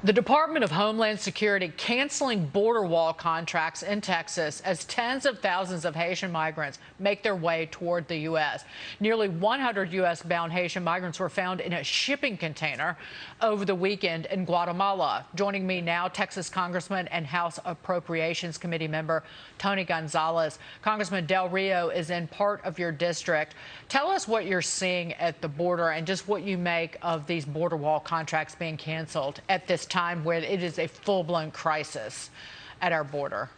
The Department of Homeland Security canceling border wall contracts in Texas as tens of thousands of Haitian migrants make their way toward the U.S. Nearly 100 U.S.-bound Haitian migrants were found in a shipping container over the weekend in Guatemala. Joining me now, Texas Congressman and House Appropriations Committee member Tony Gonzales. Congressman Del Rio is in part of your district. Tell us what you're seeing at the border and just what you make of these border wall contracts being canceled at this time where it is a full-blown crisis at our border.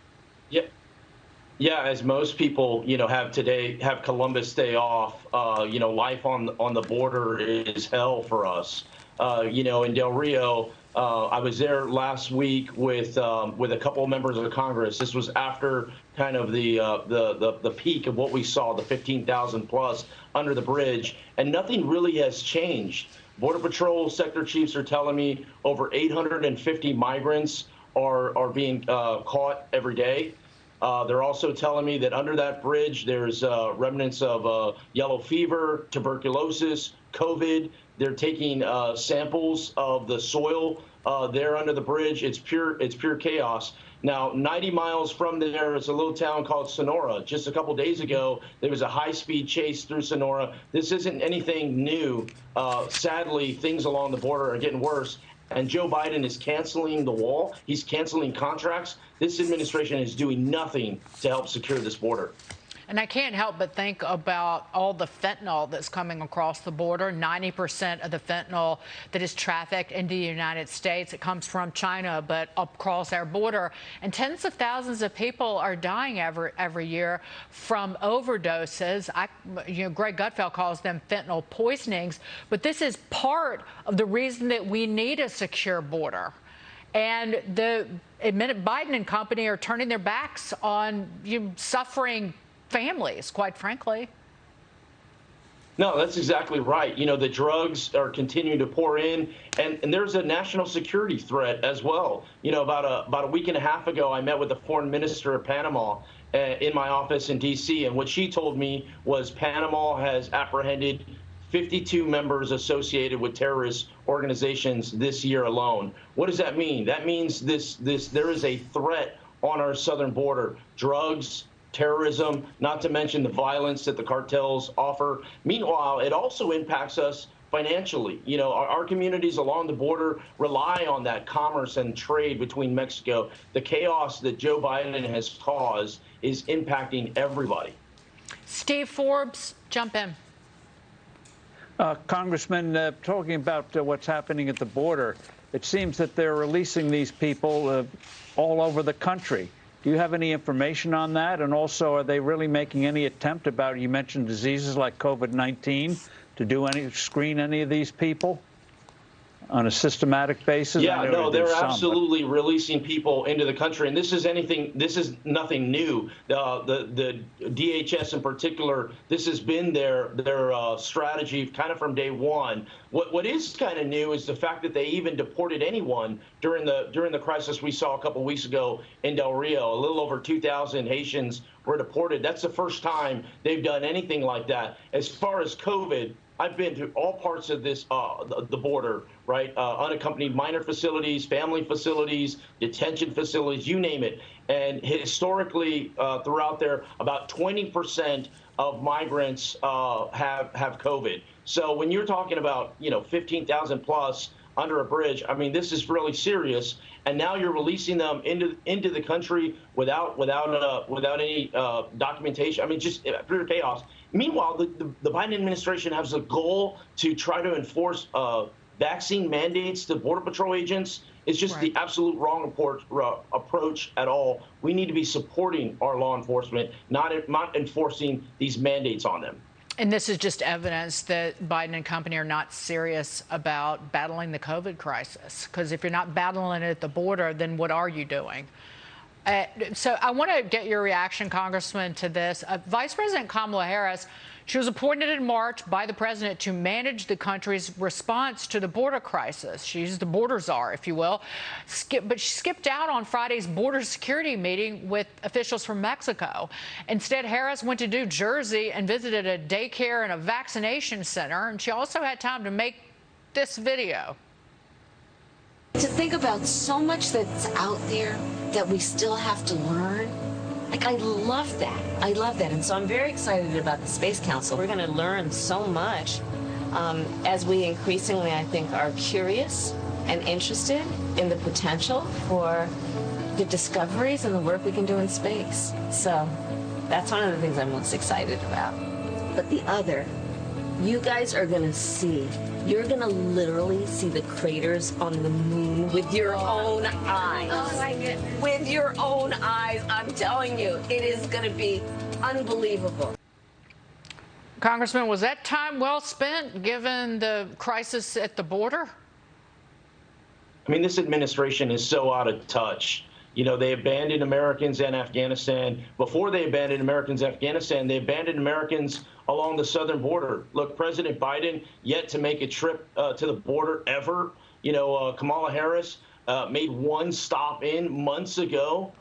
Yeah, as most people, have Columbus Day off, life on the border is hell for us. In Del Rio, I was there last week with a couple of members of Congress. This was after kind of the peak of what we saw, the 15,000 plus under the bridge, and nothing really has changed. Border Patrol sector chiefs are telling me over 850 migrants are being caught every day. They're also telling me that under that bridge, there's remnants of yellow fever, tuberculosis, COVID. They're taking samples of the soil there under the bridge. It's pure chaos. Now, 90 miles from there is a little town called Sonora. Just a couple days ago, there was a high-speed chase through Sonora. This isn't anything new. Sadly, things along the border are getting worse. And Joe Biden is canceling the wall. He's canceling contracts. This administration is doing nothing to help secure this border. And I can't help but think about all the fentanyl that's coming across the border. 90% of the fentanyl that is trafficked into the United States, it comes from China, but across our border. And tens of thousands of people are dying every year from overdoses. Greg Gutfeld calls them fentanyl poisonings. But this is part of the reason that we need a secure border. And Biden and company are turning their backs on suffering families, quite frankly. No, that's exactly right. The drugs are continuing to pour in, and there's a national security threat as well. About a week and a half ago, I met with the foreign minister of Panama in my office in D.C., and what she told me was Panama has apprehended 52 members associated with terrorist organizations this year alone. What does that mean? That means there is a threat on our southern border. Drugs, terrorism, not to mention the violence that the cartels offer. Meanwhile, it also impacts us financially. Our communities along the border rely on that commerce and trade between Mexico. The chaos that Joe Biden has caused is impacting everybody. Steve Forbes, jump in. Congressman, talking about what's happening at the border, it seems that they're releasing these people all over the country. Do you have any information on that? And also, are they really making any attempt you mentioned diseases like COVID-19 to screen any of these people on a systematic basis? Yeah, no, they're absolutely releasing people into the country, and this is nothing new. The DHS in particular, this has been their strategy kind of from day one. What is kind of new is the fact that they even deported anyone during the crisis we saw a couple weeks ago in Del Rio. A little over 2,000 Haitians were deported. That's the first time they've done anything like that. As far as COVID, I've been to all parts of this, the border, right? Unaccompanied minor facilities, family facilities, detention facilities, you name it. And historically, throughout there, about 20% of migrants have COVID. So when you're talking about 15,000 plus under a bridge, I mean, this is really serious. And now you're releasing them into the country without any documentation. I mean, just pure chaos. Meanwhile, the Biden administration has a goal to try to enforce vaccine mandates to Border Patrol agents. It's just the absolute wrong approach at all. We need to be supporting our law enforcement, not enforcing these mandates on them. And this is just evidence that Biden and company are not serious about battling the COVID crisis. Because if you're not battling it at the border, then what are you doing? So I want to get your reaction, Congressman, to this. Vice President Kamala Harris, she was appointed in March by the president to manage the country's response to the border crisis. She's the border czar, if you will. But she skipped out on Friday's border security meeting with officials from Mexico. Instead, Harris went to New Jersey and visited a daycare and a vaccination center. And she also had time to make this video. To think about so much that's out there that we still have to learn. Like, I love that. I love that. And so I'm very excited about the Space Council. We're going to learn so much as we increasingly, I think, are curious and interested in the potential for the discoveries and the work we can do in space. So that's one of the things I'm most excited about. But the other, you guys are going to see. You're going to literally see the craters on the moon with your own eyes. Oh, I get it. With your own eyes. I'm telling you, it is going to be unbelievable. Congressman, was that time well spent given the crisis at the border? I mean, this administration is so out of touch. You know, they abandoned Americans in Afghanistan. Before they abandoned Americans in Afghanistan, they abandoned Americans along the southern border. Look, President Biden yet to make a trip to the border ever. You know, Kamala Harris made one stop in months ago.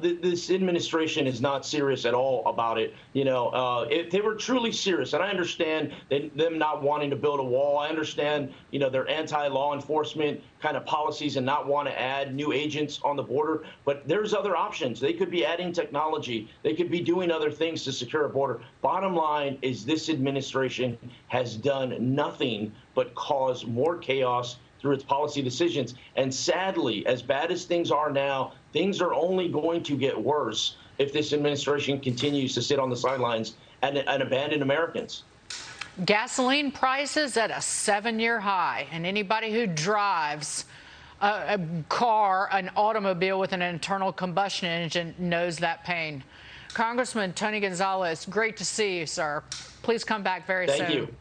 This administration is not serious at all about it. You know, if they were truly serious, and I understand them not wanting to build a wall. I understand, you know, their anti-law enforcement kind of policies and not want to add new agents on the border. But there's other options. They could be adding technology. They could be doing other things to secure a border. Bottom line is this administration has done nothing but cause more chaos through its policy decisions. And sadly, as bad as things are now, things are only going to get worse if this administration continues to sit on the sidelines and abandon Americans. Gasoline prices at a 7-year high, and anybody who drives a car, an automobile with an internal combustion engine knows that pain. Congressman Tony Gonzales, great to see you, sir. Please come back very soon. Thank you.